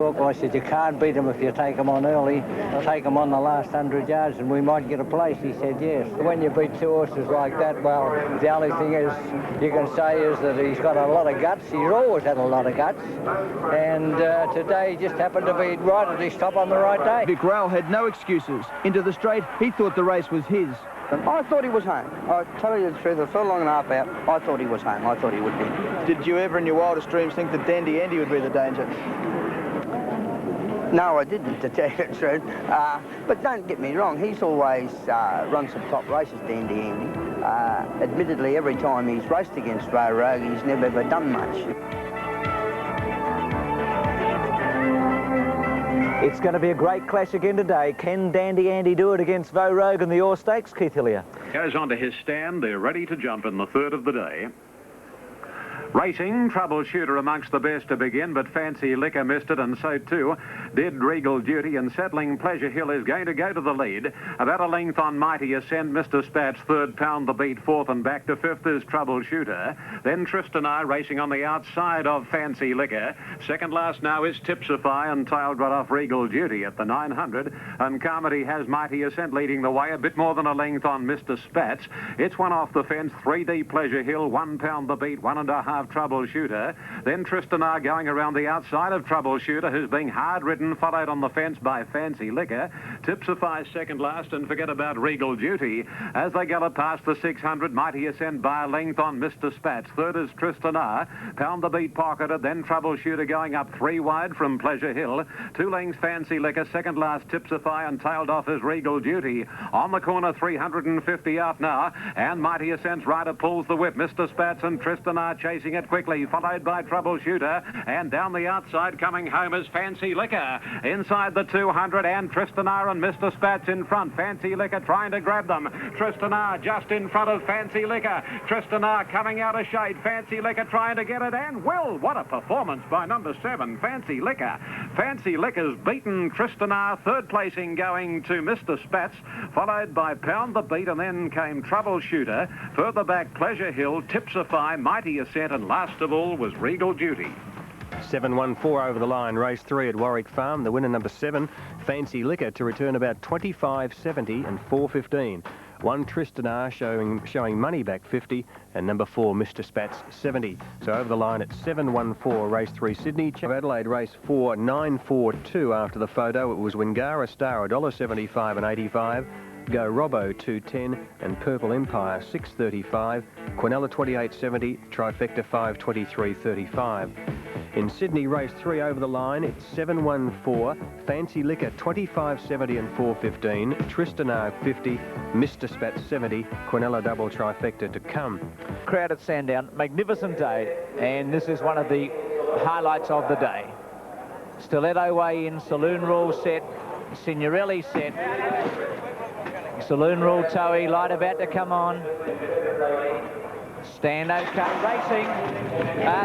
I said, you can't beat them if you take them on early. Take them on the last 100 yards and we might get a place. He said, yes. When you beat two horses like that, well, the only thing is you can say is that he's got a lot of guts. He's always had a lot of guts. And today he just happened to be right at his top on the right day. Vic Rail had no excuses. Into the straight, he thought the race was his. I thought he was home. I'll tell you the truth, the furlong and a half out, I thought he was home. I thought he would be. Did you ever in your wildest dreams think that Dandy Andy would be the danger? No, I didn't, to tell you the truth. But don't get me wrong, he's always run some top races, Dandy Andy. Admittedly, every time he's raced against Vo Rogue, he's never ever done much. It's going to be a great clash again today. Can Dandy Andy do it against Vo Rogue in the Orr Stakes, Keith Hillier? Goes on to his stand. They're ready to jump in the third of the day. Racing, Troubleshooter amongst the best to begin, but Fancy Liquor missed it, and so too did Regal Duty, and settling Pleasure Hill is going to go to the lead. About a length on Mighty Ascent, Mr. Spat's third, Pound the Beat fourth, and back to fifth is Troubleshooter. Then Tristan I racing on the outside of Fancy Liquor. Second last now is Tipsify, and tailed right off Regal Duty at the 900. And Carmody has Mighty Ascent leading the way, a bit more than a length on Mr. Spat's. It's one off the fence, 3D Pleasure Hill, 1 Pound the Beat, 1.5 Troubleshooter. Then Tristan R going around the outside of Troubleshooter, who's being hard ridden, followed on the fence by Fancy Liquor. Tipsify second last, and forget about Regal Duty. As they gallop past the 600, Mighty Ascent by a length on Mr. Spat's. Third is Tristan R. Pound the Beat pocketed, then Troubleshooter going up 3 wide from Pleasure Hill. 2 lengths Fancy Liquor, second last Tipsify, and tailed off is Regal Duty. On the corner, 350 out now, and Mighty Ascent's rider pulls the whip. Mr. Spat's and Tristan R chasing it quickly, followed by Troubleshooter, and down the outside coming home is Fancy Liquor. Inside the 200, and Tristan R and Mr. Spat's in front. Fancy Liquor trying to grab them. Tristan R just in front of Fancy Liquor. Tristan R coming out of shade. Fancy Liquor trying to get it, and will. What a performance by number 7, Fancy Liquor. Fancy Liquor's beaten Tristan R, third placing going to Mr. Spat's, followed by Pound the Beat, and then came Troubleshooter. Further back, Pleasure Hill, Tipsify, Mighty Ascent, and last of all was Regal Duty. 7-1-4 over the line, race 3 at Warwick Farm. The winner, number 7, Fancy Liquor, to return about 25.70 and 4.15. 1 Tristan R showing money back 50, and number 4 Mr. Spat's 70. So over the line at 7-1-4, race 3 Sydney. Adelaide, race 4 9-4-2 after the photo. It was Wingara Star $1.75 and 85. Go Robbo 2.10 and Purple Empire 6.35. Quinella 28.70. Trifecta 5.23.35. In Sydney, race 3 over the line, it's 7-1-4. Fancy Liquor 25.70 and 4.15. Tristan R 50. Mr. Spat 70. Quinella double trifecta to come. Crowd at Sandown, magnificent day, and this is one of the highlights of the day. Stiletto Way in, Saloon Rule set, Signorelli set. Saloon Rule Toey, light about to come on. Stando Cup racing.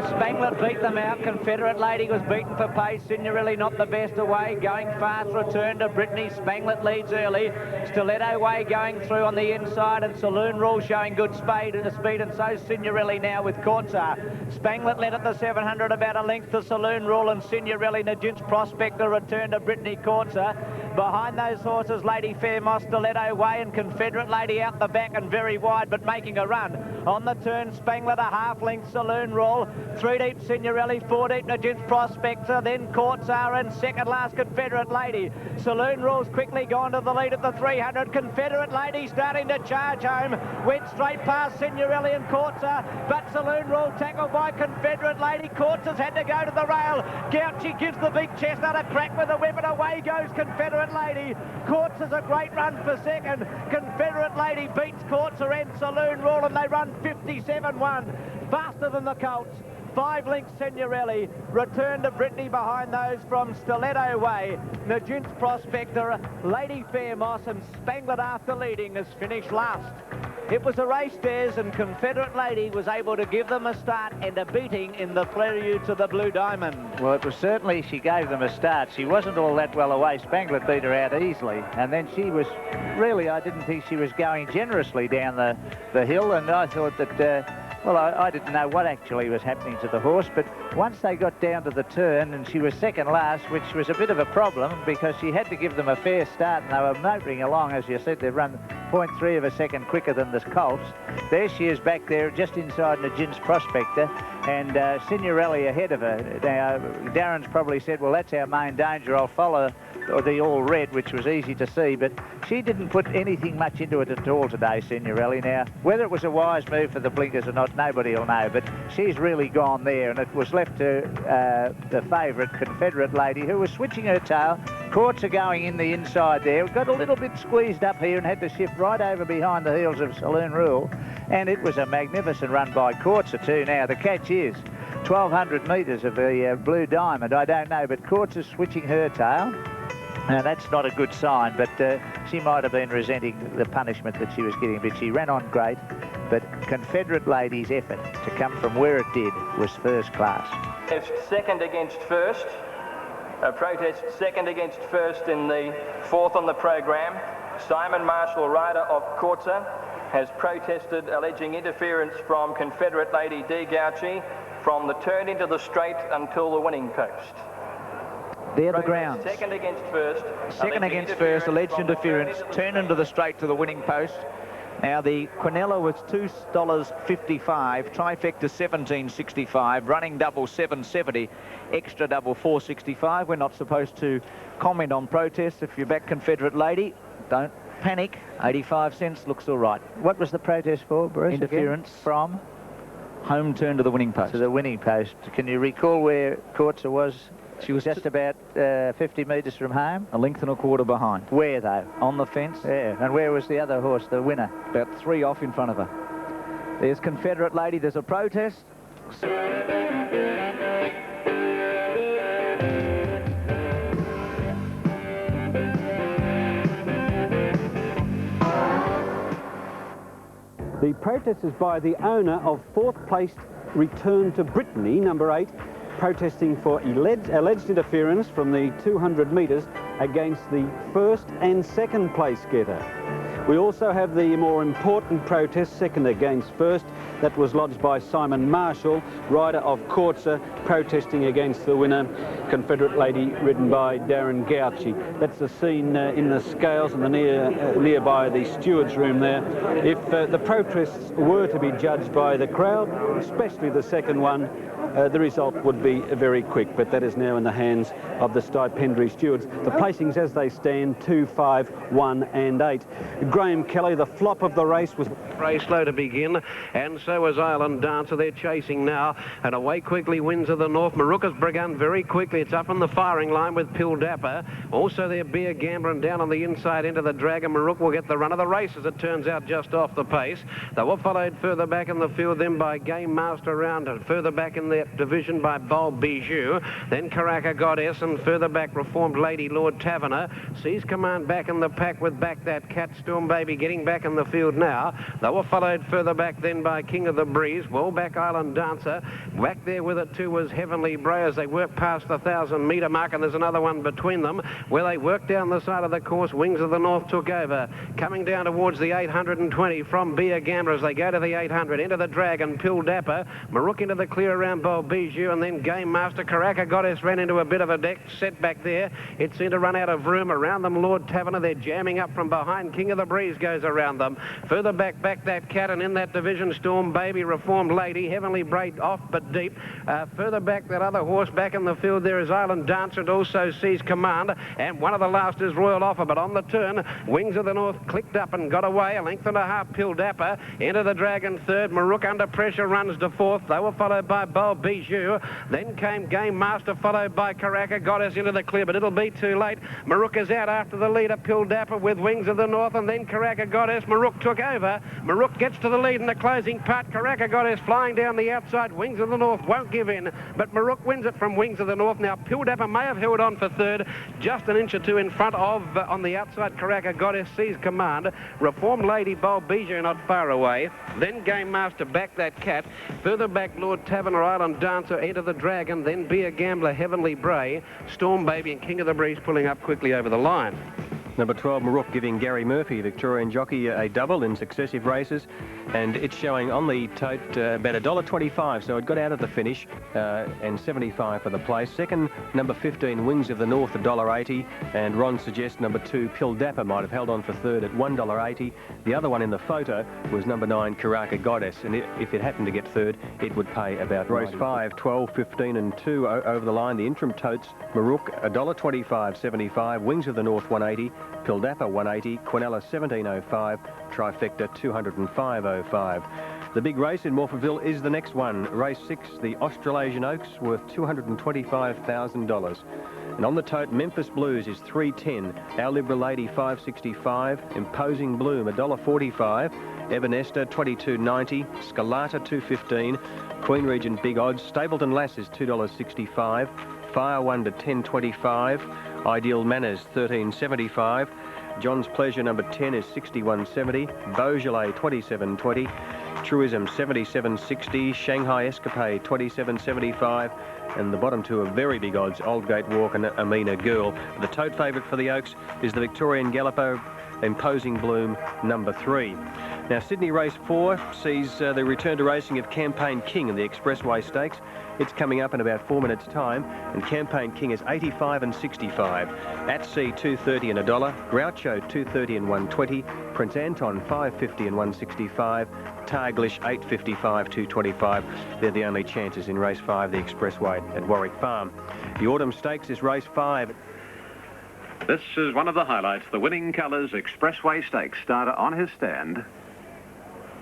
Spangler beat them out. Confederate Lady was beaten for pace. Signorelli not the best away. Going fast, return to Brittany. Spangler leads early. Stiletto Way going through on the inside, and Saloon Rule showing good speed, and so Signorelli now with Corsa. Spangler led at the 700 about a length to Saloon Rule, and Signorelli, Najin's Prospector, return to Brittany Corsa. Behind those horses, Lady Fairmoss, Stiletto Way, and Confederate Lady out the back and very wide, but making a run. On the turn, Spangler, the half-length Saloon Rule. 3 deep, Signorelli. 4 deep, Najin's Prospector. Then Corsa, and second last, Confederate Lady. Saloon Rule's quickly gone to the lead at the 300. Confederate Lady starting to charge home. Went straight past Signorelli and Corsa, but Saloon Rule tackled by Confederate Lady. Corsa's had to go to the rail. Gouchy gives the big chestnut a crack with the whip, and away goes Confederate Lady. Corsa's a great run for second. Confederate Lady beats Corsa and Saloon Rule, and they run 57-1. Faster than the Colts. 5 lengths Signorelli. Return to Brittany behind those from Stiletto Way. Najin's Prospector, Lady Fairmoss, and Spangler after leading has finished last. It was a race, Des, and Confederate Lady was able to give them a start and a beating in the prelude to the Blue Diamond. Well, it was certainly, she gave them a start. She wasn't all that well away. Spangler beat her out easily. And then she was, really, I didn't think she was going generously down the hill, and I thought that Well, I didn't know what actually was happening to the horse, but once they got down to the turn, and she was second last, which was a bit of a problem because she had to give them a fair start, and they were motoring along. As you said, they've run 0.3 of a second quicker than the Colts. There she is back there just inside Najin's Prospector, and Signorelli ahead of her. Now, Darren's probably said, well, that's our main danger. I'll follow the all red, which was easy to see, but she didn't put anything much into it at all today, Signorelli. Now, whether it was a wise move for the blinkers or not, nobody will know, but she's really gone there, and it was left to the favourite, Confederate Lady, who was switching her tail. Courts are going in the inside there. Got a little bit squeezed up here and had to shift right over behind the heels of Saloon Rule, and it was a magnificent run by Courts too. Now, the catch is 1,200 metres of the Blue Diamond. I don't know, but Courts is switching her tail. Now, that's not a good sign, but she might have been resenting the punishment that she was getting, but she ran on great. But Confederate Lady's effort to come from where it did was first class. Second against first. A protest second against first in the fourth on the program. Simon Marshall, rider of Courtsa, has protested alleging interference from Confederate Lady De Gauci from the turn into the straight until the winning post. There the grounds. Second against first. Second against first, alleged interference, turn into the straight to the winning post. Now the Quinella was $2.55, trifecta $17.65, running double $7.70, extra double $4.65. We're not supposed to comment on protests. If you're back Confederate Lady, don't panic. 85 cents looks all right. What was the protest for, Bruce? Interference from home turn to the winning post. To the winning post. Can you recall where Courtsa was? She was just about 50 metres from home. A length and a quarter behind. Where, though? On the fence. Yeah. And where was the other horse, the winner? About 3 off in front of her. There's Confederate Lady. There's a protest. The protest is by the owner of 4th placed Return to Brittany, number 8, protesting for alleged interference from the 200 metres against the 1st and 2nd place getter. We also have the more important protest, 2nd against 1st, that was lodged by Simon Marshall, rider of Courtsa, protesting against the winner, Confederate Lady, ridden by Darren Gauci. That's the scene in the scales and the nearby the steward's room there. If the protests were to be judged by the crowd, especially the second one, the result would be very quick, but that is now in the hands of the stipendiary stewards. The placings as they stand, 2, 5, 1 and 8. Graham Kelly, the flop of the race, was very slow to begin, and so was Island Dancer. They're chasing now, and away quickly Winds of the North. Maruka's begun very quickly. It's up on the firing line with Pill Dapper. Also there, Beer Gambler, and down on the inside into the Dragon. Maruk will get the run of the race, as it turns out, just off the pace. They were followed further back in the field then by Game Master around, and further back in the division by Bold Bijou, then Karaka Goddess, and further back Reformed Lady Lord Taverner. Sees Command back in the pack with Back That Cat. Storm Baby getting back in the field now. They were followed further back then by King of the Breeze. Well back Island Dancer. Back there with it too was Heavenly Bray as they work past the 1,000-metre mark, and there's another one between them where they work down the side of the course. Wings of the North took over. Coming down towards the 820 from Beer Gambler as they go to the 800. Into the Dragon, Pill Dapper. Maruk into the clear around Bold Bijou, and then Game Master. Karaka Goddess ran into a bit of a deck setback there. It seemed to run out of room. Around them Lord Taverner. They're jamming up from behind. King of the Breeze goes around them. Further back, Back That Cat, and in that division, Storm Baby, Reformed Lady, Heavenly Braid off but deep. Further back, that other horse back in the field there is Island Dancer. It also sees Command, and one of the last is Royal Offer, but on the turn, Wings of the North clicked up and got away. A length and a half, Pill Dapper. Into the Dragon third. Maruk under pressure runs to fourth. They were followed by Bold Bijou. Then came Game Master, followed by Karaka Goddess into the clear, but it'll be too late. Maruk is out after the leader, Pill Dapper, with Wings of the North, and then Karaka Goddess. Maruk took over. Maruk gets to the lead in the closing part. Karaka Goddess flying down the outside. Wings of the North won't give in, but Maruk wins it from Wings of the North. Now Pill Dapper may have held on for third, just an inch or two in front of, on the outside, Karaka Goddess sees Command. Reformed Lady, Bold Bijou not far away. Then Game Master, Back That Cat. Further back, Lord Taverner, Island Dancer, Enter the Dragon. Then Beer Gambler, Heavenly Bray, Storm Baby, and King of the Breeze pulling up quickly over the line. Number 12, Marook, giving Gary Murphy, Victorian jockey, a double in successive races, and it's showing on the tote about $1.25, so it got out at the finish, and 75 for the place. Second, number 15, Wings of the North, $1.80, and Ron suggests number 2, Pill Dapper, might have held on for third at $1.80. The other one in the photo was number 9, Karaka Goddess, and if it happened to get third, it would pay about race 5, 12, 15 and 2 over the line. The interim totes, Marook, $1.25.75, Wings of the North, $1.80, Pildappa, $1.80, Quinella, $17.05, Trifecta, $205.05. The big race in Morphettville is the next one. Race 6, the Australasian Oaks, worth $225,000. And on the tote, Memphis Blues is $3.10, Our Liberal Lady, $5.65, Imposing Bloom, $1.45, Evanesta, $22.90, Scalata, $2.15, Queen Regent Big Odds, Stapleton Lass is $2.65, Fire Wonder, $10.25, Ideal Manners, $13.75, John's Pleasure number 10 is $61.70, Beaujolais, $27.20, Truism, $77.60, Shanghai Escapade, $27.75, and the bottom two are very big odds, Oldgate Walk and Amina Girl. The tote favourite for the Oaks is the Victorian Galloper, Imposing Bloom, number 3. Now, Sydney Race 4 sees the return to racing of Campaign King in the Expressway Stakes. It's coming up in about 4 minutes' time, and Campaign King is 85 and 65. At Sea, $2.30 and $1. Groucho, $2.30 and $1.20. Prince Anton, $5.50 and $1.65. Targlish, $8.55, $2.25. They're the only chances in Race 5, the Expressway at Warwick Farm. The Autumn Stakes is Race 5. This is one of the highlights. The Winning Colours Expressway Stakes starter on his stand.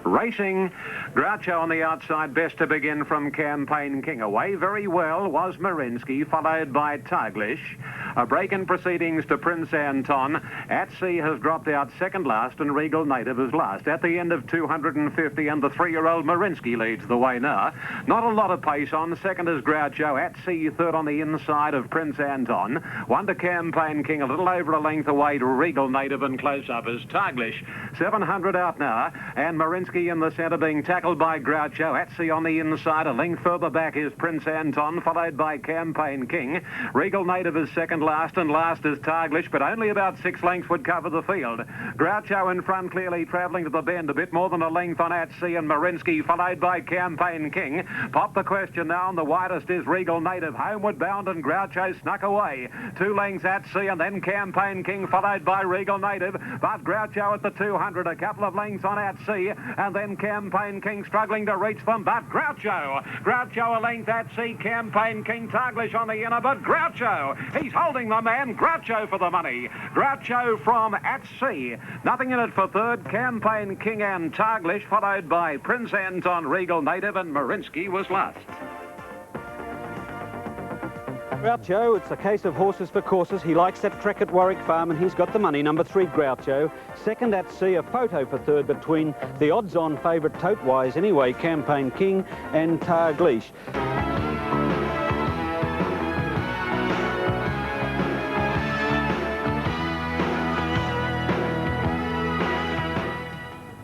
Racing, Groucho on the outside, best to begin from Campaign King. Away very well was Marinsky, followed by Targlish. A break in proceedings to Prince Anton. At Sea has dropped out second last, and Regal Native is last. At the end of 250, and the 3-year-old Marinsky leads the way now. Not a lot of pace on. Second is Groucho. At Sea, third on the inside of Prince Anton. One to Campaign King, a little over a length away to Regal Native, and close up is Targlish. 700 out now, and Marinsky in the centre being tackled by Groucho. At Sea on the inside, a length further back is Prince Anton, followed by Campaign King. Regal Native is second last, and last is Targlish, but only about 6 lengths would cover the field. Groucho in front, clearly travelling to the bend, a bit more than a length on At Sea, and Marinsky, followed by Campaign King. Pop the question now, and the widest is Regal Native, homeward bound, and Groucho snuck away. 2 lengths At Sea, and then Campaign King, followed by Regal Native, but Groucho at the 200, a couple of lengths on At Sea, and then Campaign King struggling to reach them, but Groucho a length At Sea, Campaign King, Targlish on the inner, but Groucho, he's holding the man. Groucho for the money. Groucho from At Sea. Nothing in it for third. Campaign King and Targlish, followed by Prince Anton, Regal Native, and Marinsky was last. Groucho, it's a case of horses for courses. He likes that track at Warwick Farm, and he's got the money. Number 3, Groucho. Second, At Sea, a photo for third between the odds-on favourite, tote-wise anyway, Campaign King and Targlish.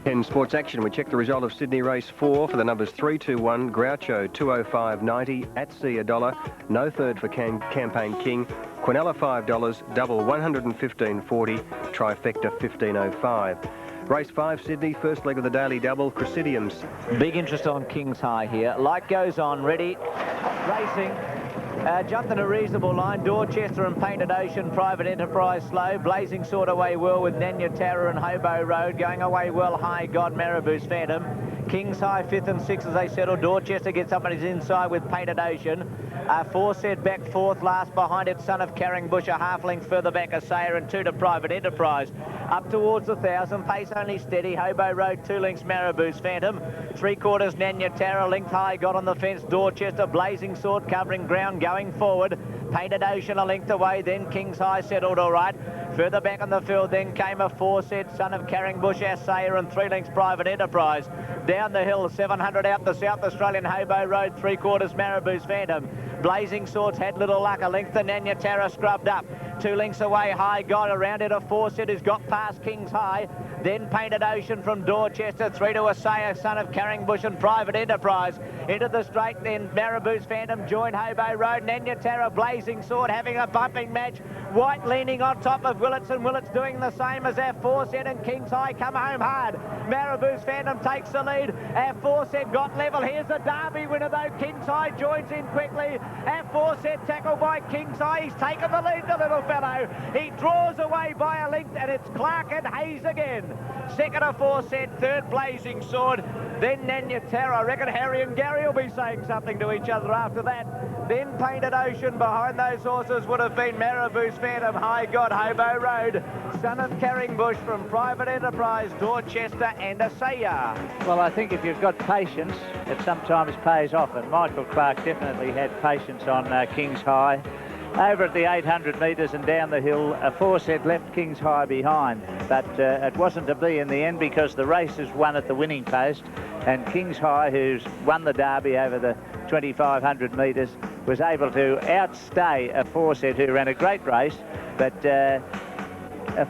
In sports action, we check the result of Sydney Race 4 for the numbers 3, 2, 1, Groucho, 205.90, At Sea, $1, no third for Campaign King, Quinella, $5, double, 115.40, Trifecta, 15.05. Race 5, Sydney, first leg of the daily double, Chrysidiums. Big interest on King's High here. Light goes on, ready, racing. Jumped in a reasonable line. Dorchester and Painted Ocean, Private Enterprise slow. Blazing Sword away well with Nanya Terror and Hobo Road. Going away well, High God, Marabou's Phantom. King's High 5th and 6th as they settle. Dorchester gets up on his inside with Painted Ocean. 4 set back, 4th last behind it, Son of Carringbush, a half length further back, Asayer, and 2 to Private Enterprise. Up towards 1,000, pace only steady. Hobo Road, 2 lengths, Marabou's Phantom. 3/4 Nanya Terror, length High got on the fence. Dorchester, Blazing Sword covering ground going forward. Painted Ocean a length away, then King's High settled all right. Further back on the field, then came a 4 set, Son of Carringbush, Asayer, and 3 lengths, Private Enterprise. Down the hill, 700 out the South Australian Hobo Road, 3/4 Marabou's Phantom. Blazing Swords had little luck, a length to Nanya Terror scrubbed up. 2 lengths away, High God around it, a 4-set who's got past King's High. Then Painted Ocean from Dorchester, 3 to Asaya, Son of Carringbush and Private Enterprise. Into the straight, then Marabou's Phantom joined Hobo Road. Nanya Terra, Blazing Sword having a bumping match. White leaning on top of Willits, and Willits doing the same as our 4-set, and King's High come home hard. Marabou's Phantom takes the lead. Our 4-set got level. Here's the Derby winner though. King's High joins in quickly. Our 4-set tackled by King's High. He's taken the lead, the little fellow. He draws away by a length, and it's Clark and Hayes again. Second a 4-set, third Blazing Sword, then Nanya Terra. I reckon Harry and Gary will be saying something to each other after that. Then Painted Ocean. Behind those horses would have been Marabou's Phantom, High God, Hobo Road, Son of Carringbush from Private Enterprise, Dorchester and Asaya. Well, I think if you've got patience, it sometimes pays off, and Michael Clark definitely had patience on King's High. Over at the 800 metres and down the hill, a 4-set left King's High behind, but it wasn't to be in the end because the race is won at the winning post, and King's High, who's won the Derby over the 2,500 metres, was able to outstay a 4-set who ran a great race, but a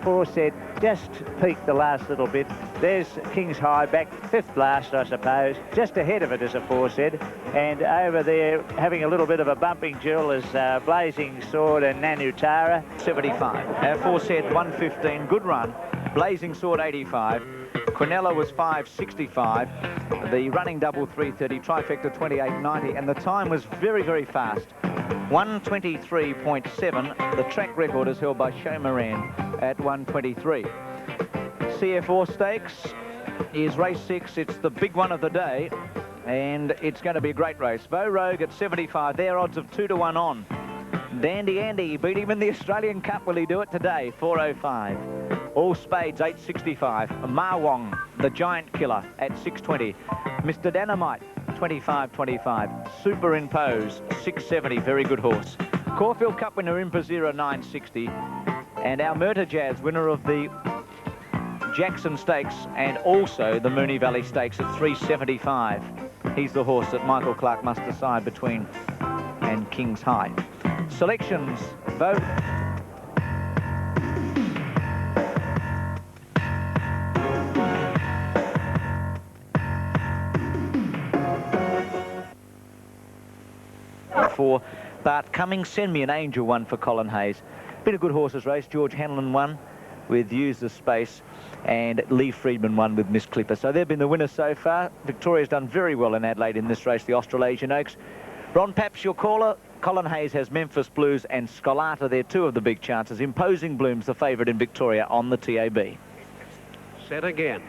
4-set just peaked the last little bit. There's King's High back 5th last, I suppose. Just ahead of it is a 4-set, and over there having a little bit of a bumping duel is Blazing Sword and Nanya Terra. 75. Our 4-set 115, good run. Blazing Sword 85. Quinella was 5.65. The running double 3.30, trifecta 28.90, and the time was very, very fast. 1:23.7. The track record is held by Shay Moran at 1:23. CF4 Stakes is race 6. It's the big one of the day, and it's going to be a great race. Beau Rogue at 75. Their odds of 2 to 1 on. Dandy Andy beat him in the Australian Cup. Will he do it today? 4.05. All Spades 8.65. Ma Wong, the Giant Killer, at 6.20. Mr. Dynamite 25.25. Superimpose 6.70. Very good horse. Caulfield Cup winner Impa 9.60. And our Murta Jazz, winner of the Jackson Stakes and also the Moonee Valley Stakes, at 3.75. He's the horse that Michael Clark must decide between and King's High. Selections, vote. For Bart Cummings, Send Me an Angel won for Colin Hayes. Been a good horses race. George Hanlon won with Use the Space, and Lee Friedman won with Miss Clipper. So they've been the winners so far. Victoria's done very well in Adelaide in this race, the Australasian Oaks. Ron Paps, your caller. Colin Hayes has Memphis Blues and Scolata. They're two of the big chances. Imposing Bloom's the favourite in Victoria on the TAB. Set again.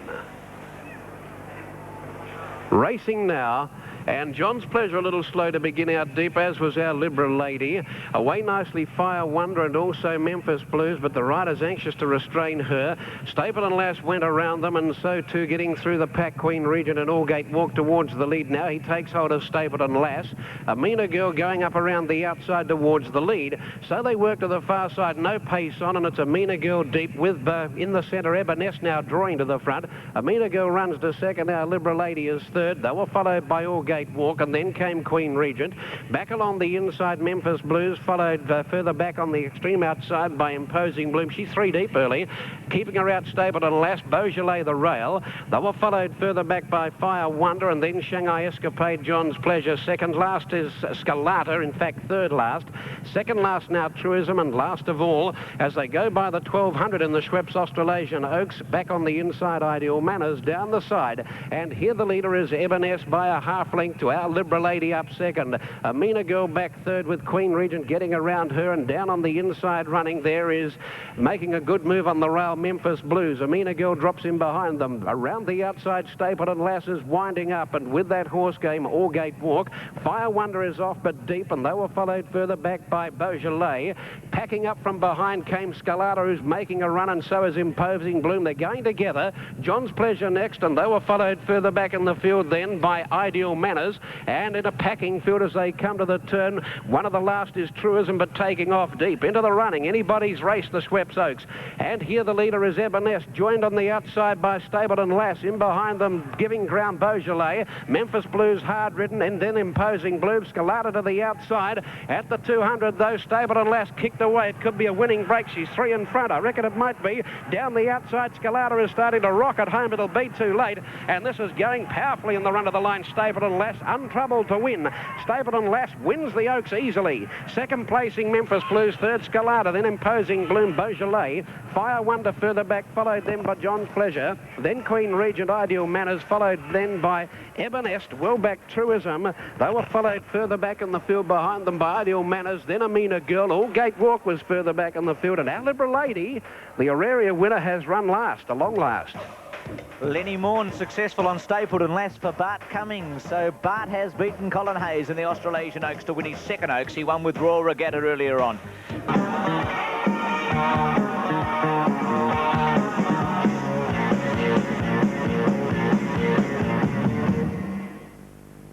Racing now. And John's Pleasure a little slow to begin out deep, as was our Liberal Lady. Away nicely Fire Wonder and also Memphis Blues, but the rider's anxious to restrain her. Stapleton Lass went around them, and so too getting through the pack. Queen Regent and Allgate walk towards the lead now. He takes hold of Stapleton Lass. Amina Girl going up around the outside towards the lead. So they work to the far side, no pace on, and it's Amina Girl deep with in the centre. Ebaness now drawing to the front. Amina Girl runs to second. Our Liberal Lady is third. They were followed by Allgate Walk, and then came Queen Regent. Back along the inside, Memphis Blues, followed further back on the extreme outside by Imposing Bloom. She's 3 deep early, keeping her out Stapleton Lass. Beaujolais the rail. They were followed further back by Fire Wonder, and then Shanghai Escapade, John's Pleasure. Second last is Scolata, in fact third last. Second last now Truism, and last of all, as they go by the 1200 in the Schweppes Australasian Oaks, back on the inside, Ideal Manners down the side, and here the leader is Ebaness by a half length to our Liberal Lady up second. Amina Girl back third with Queen Regent getting around her, and down on the inside running there is making a good move on the rail Memphis Blues. Amina Girl drops in behind them. Around the outside, Stapleton Lass is winding up, and with that horse game, Allgate Walk. Fire Wonder is off but deep, and they were followed further back by Beaujolais. Packing up from behind came Scolata, who's making a run, and so is Imposing Bloom. They're going together. John's Pleasure next, and they were followed further back in the field then by Ideal Man. Manners, and in a packing field as they come to the turn. One of the last is Truism, but taking off deep into the running. Anybody's race, the Schweppes Oaks. And here the leader is Ebenest, joined on the outside by Stapleton Lass. In behind them, giving ground Beaujolais. Memphis Blues hard ridden, and then Imposing Bloom. Scalata to the outside. At the 200, though, Stapleton Lass kicked away. It could be a winning break. She's 3 in front. I reckon it might be. Down the outside, Scalata is starting to rocket home. It'll be too late. And this is going powerfully in the run of the line. Stapleton Lass, untroubled to win. Stapleton Lass wins the Oaks easily. Second placing Memphis Blues, third Scalata, then Imposing Bloom, Beaujolais. Fire Wonder further back, followed then by John's Pleasure. Then Queen Regent, Ideal Manners, followed then by Ebenest, well back Truism. They were followed further back in the field behind them by Ideal Manners, then Amina Girl. Allgate Walk was further back in the field, and Our Liberal Lady, the Auraria winner, has run last, a long last. Lenny Morn successful on Stapleton Lass for Bart Cummings. So Bart has beaten Colin Hayes in the Australasian Oaks to win his second Oaks. He won with Royal Regatta earlier on.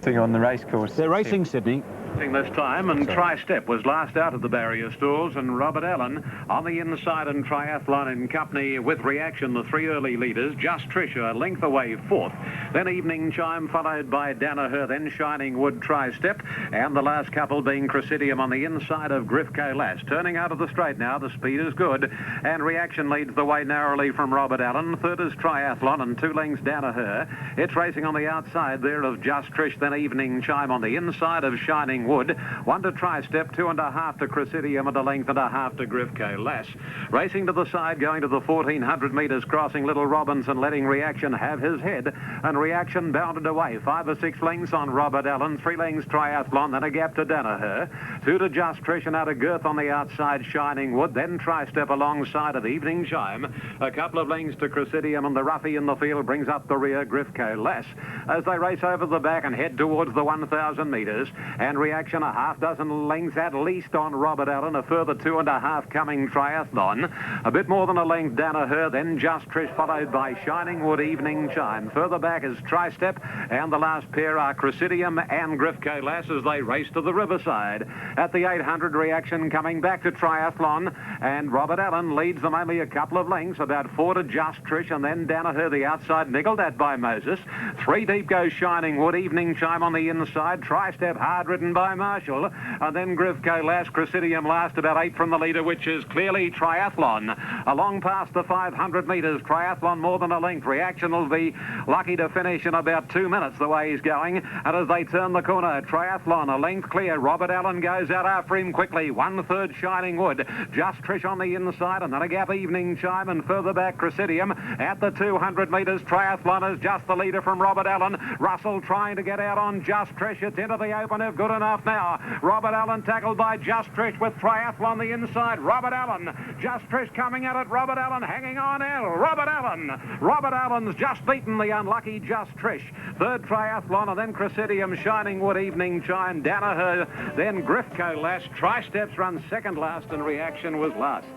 Thing on the race course. They're racing, Sydney. This time, and Tri-Step was last out of the barrier stalls, and Robert Allen on the inside, and Triathlon in company with Reaction, the 3 early leaders. Just Trisha a length away, 4th. Then Evening Chime, followed by Danaher, then Shining Wood, Tri-Step, and the last couple being Cressidium on the inside of Grifco Lass. Turning out of the straight now, the speed is good, and Reaction leads the way narrowly from Robert Allen. Third is Triathlon, and 2 lengths Danaher. It's racing on the outside there of Just Trish, then Evening Chime on the inside of Shining Wood. 1 to Tri-Step, 2.5 to Cressidium, and a length and a half to Grifco Lass. Racing to the side, going to the 1,400 metres, crossing Little Robinson, letting Reaction have his head, and Reaction bounded away. 5 or 6 lengths on Robert Allen, 3 lengths Triathlon, then a gap to Danaher. 2 to Just Trish, and out of girth on the outside, Shining Wood, then Tri-Step alongside of Evening Chime. A couple of lengths to Cressidium, and the roughie in the field brings up the rear, Grifco Lass. As they race over the back and head towards the 1,000 metres, and Reaction a half dozen lengths at least on Robert Allen, a further 2.5 coming Triathlon, a bit more than a length Danaher, then Just Trish, followed by Shining Wood, Evening Chime. Further back is Tri-Step, and the last pair are Cressidium and Grifco Lass as they race to the riverside. At the 800, Reaction coming back to Triathlon, and Robert Allen leads them only a couple of lengths, about 4 to Just Trish, and then Danaher the outside, niggled at by Moses. 3 deep goes Shining Wood, Evening Chime on the inside, Tri-Step hard ridden by Marshall, and then Grifco Lass, Cressidium last, about 8 from the leader, which is clearly Triathlon. Along past the 500 metres, Triathlon more than a length. Reaction will be lucky to finish in about 2 minutes the way he's going, and as they turn the corner, Triathlon a length clear. Robert Allen goes out after him quickly. 1/3 Shining Wood, Just Trish on the inside, and then a gap Evening Chime, and further back Cressidium. At the 200 metres, Triathlon is just the leader from Robert Allen. Russell trying to get out on Just Trish. It's into the open if good enough now. Robert Allen tackled by Just Trish with Triathlon the inside. Robert Allen, Just Trish coming at it. Robert Allen hanging on L. Robert Allen's just beaten the unlucky Just Trish. Third Triathlon, and then Cressidium, Shining Wood, Evening Chime, Danaher, then Grifco Lass. Tri-Steps run second last, and Reaction was last.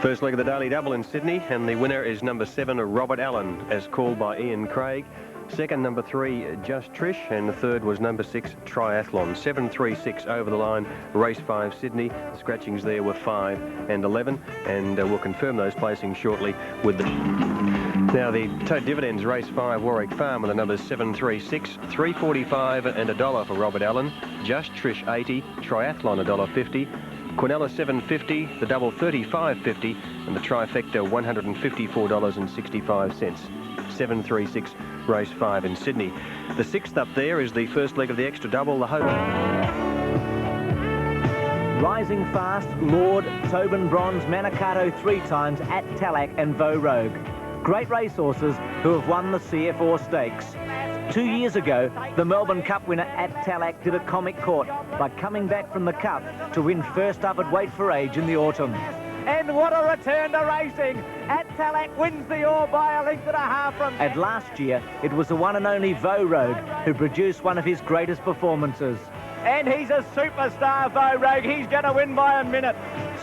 First leg of the Daily Double in Sydney, and the winner is number 7, Robert Allen, as called by Ian Craig. Second, number 3, Just Trish, and the third was number 6, Triathlon. 7-3-6 over the line, race 5, Sydney. The scratchings there were 5 and 11, and we'll confirm those placings shortly with the... Now, the Tote Dividends, race 5, Warwick Farm, with the numbers 7-3-6, $3.45 and $1 for Robert Allen. Just Trish, 80, Triathlon, $1.50. Quinella, $7.50, the double $35.50, and the trifecta, $154.65. 7-3-6, race 5 in Sydney. The 6th up there is the first leg of the extra double, the Hope. Rising Fast, Lord, Tobin Bronze, Manicato 3 times at Tallack and Vo Rogue. Great racehorses who have won the CF4 Stakes. 2 years ago, the Melbourne Cup winner at Tallack did a comic court by coming back from the Cup to win first up at Wait for Age in the autumn. And what a return to racing! At Tallack wins the Ore by a length and a half from... And last year, it was the one and only Vo Rogue who produced one of his greatest performances. And he's a superstar, Vo Rogue. He's going to win by a minute.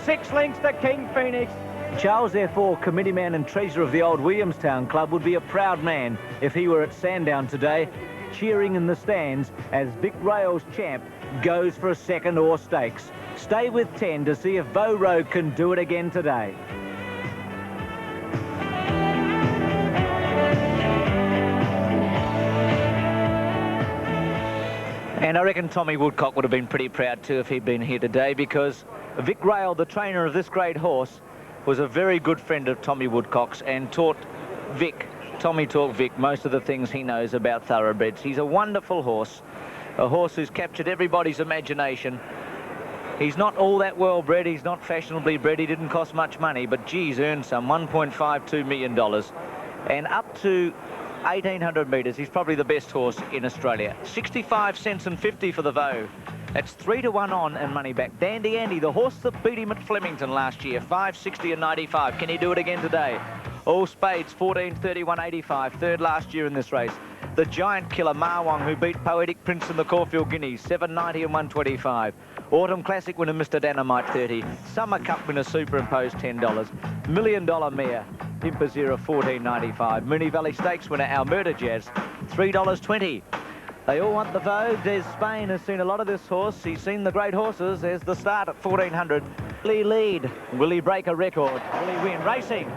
6 lengths to King Phoenix. Charles F4, committee man and treasurer of the old Williamstown Club, would be a proud man if he were at Sandown today. cheering in the stands as Vic Rail's champ goes for a second or stakes. Stay with 10 to see if Voe Rogue can do it again today. And I reckon Tommy Woodcock would have been pretty proud too if he'd been here today, because Vic Rail, the trainer of this great horse, was a very good friend of Tommy Woodcock's and taught Tommy taught Vic most of the things he knows about thoroughbreds. He's a wonderful horse, a horse who's captured everybody's imagination. He's not all that well bred, he's not fashionably bred, he didn't cost much money, but geez, earned some, $1.52 million. And up to 1,800 metres, he's probably the best horse in Australia. 65 cents and 50 for the Voe. That's 3 to 1 on and money back. Dandy Andy, the horse that beat him at Flemington last year, 560 and 95. Can he do it again today? All Spades, 14.31.85, third last year in this race. The Giant Killer, Marwong, who beat Poetic Prince in the Caulfield Guineas, 7.90 and 125. Autumn Classic winner, Mr. Dynamite, 30. Summer Cup winner, Superimposed, $10. $1 Million Mare, Impazira, 14.95. Moonee Valley Stakes winner, Our Murder Jazz, $3.20. They all want the Voe. Des Spain has seen a lot of this horse. He's seen the great horses. There's the start at 1,400. Will he lead? Will he break a record? Will he win? Racing.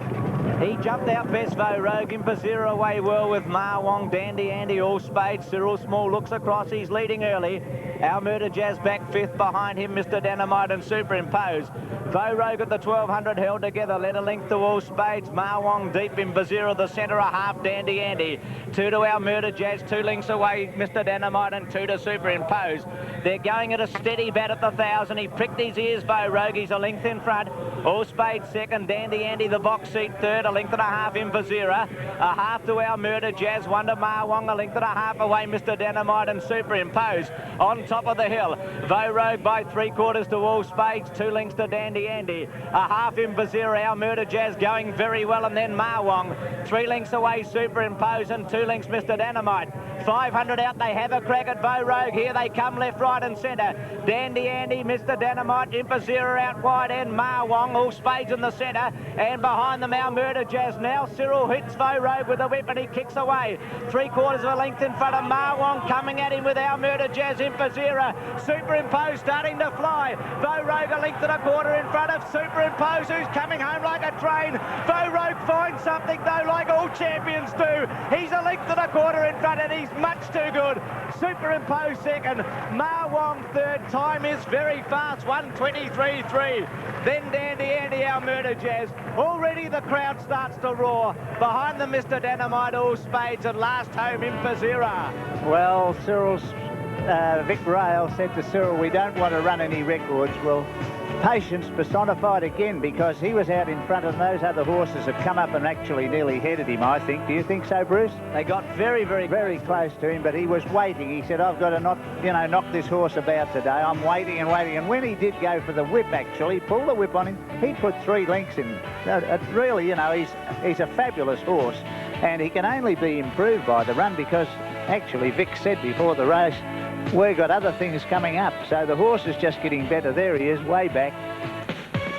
He jumped out best, Voe Rogue. Impazira away well with Marwong, Dandy Andy, All Spades. Cyril Small looks across. He's leading early. Our Murder Jazz back fifth. Behind him, Mr. Dynamite and Superimposed. Voe Rogue at the 1,200 held together. Led a length to All Spades. Marwong deep. Impazira the centre, a half. Dandy Andy. 2 to Our Murder Jazz. 2 lengths away, Mr. Dynamite, and 2 to Superimposed. They're going at a steady bat at the 1,000. He pricked his ears, Voe Rogue. He's a length in front. All Spades second. Dandy Andy the box seat third. A length and a half in Impazira. A half to Our Murder Jazz. 1 to Marwong. A length and a half away, Mr. Dynamite and Superimposed. On top of the hill, Voe Rogue by 3/4 to All Spades. 2 lengths to Dandy Andy. A half in Impazira. Our Murder Jazz going very well, and then Marwong. 3 lengths away, Superimposed, and 2 lengths, Mr. Dynamite. 500 out. They have a crack at Voe Rogue. Here they come, left, right and centre. Dandy Andy, Mr. Dynamite, Impazira out wide, and Marwong. All Spades in the centre, and behind them Our Murder Jazz. Now Cyril hits Voe Rogue with a whip and he kicks away. 3/4 of a length in front of Marwong, coming at him with Our Murder Jazz. Impazira, Superimposed starting to fly. Voe Rogue a length and a quarter in front of Superimposed, who's coming home like a train. Voe Rogue finds something though, like all champions do. He's a length and a quarter in front, and he's much too good. Superimposed second, Marwong third. Time is very fast, 1:23.3. Then Dandy Andy, Our Murder Jazz. Already the crowd starts to roar. Behind them, Mr. Dynamite, All Spades, and last home, Impazira. Well, Vic Rail said to Cyril, we don't want to run any records. Well, patience personified again, because he was out in front and those other horses have come up and actually nearly headed him, I think. Do you think so, Bruce? They got very, very close to him, but he was waiting. He said, I've got to knock this horse about today. I'm waiting and waiting. And when he did go for the whip, actually, pull the whip on him, he put 3 lengths in. Really, he's a fabulous horse, and he can only be improved by the run, because actually Vic said before the race, we've got other things coming up. So the horse is just getting better. There he is, way back.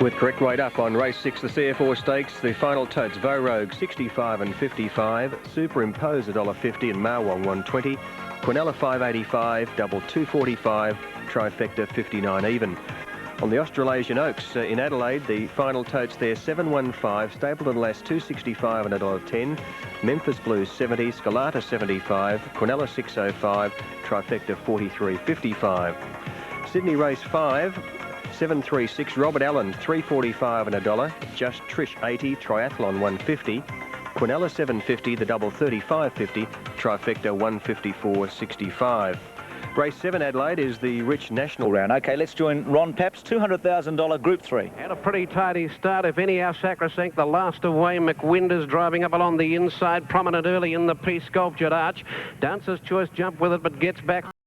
With correct weight up on race 6, the CF4 Stakes, the final totes, Voe Rogue 65 and 55, Superimposed $1.50 and Marwong 120, Quinella 585, double 245, trifecta 59 even. On the Australasian Oaks in Adelaide, the final totes there, 715, Stapleton Lass 265 and $1.10, Memphis Blues 70, Scalata 75, Quinella 605, trifecta 43.55. Sydney Race 5, 736, Robert Allen 345 and $1, Just Trish 80, Triathlon 150, Quinella 750, the double 35.50, trifecta 154.65. Race 7 Adelaide is the Rich National round. OK, let's join Ron Paps, $200,000 Group 3. And a pretty tidy start, if any, our Sacrosanct. The last away, McWinders driving up along the inside, prominent early in the piece, Sculptured Arch. Dancer's Choice jumped with it, but gets back.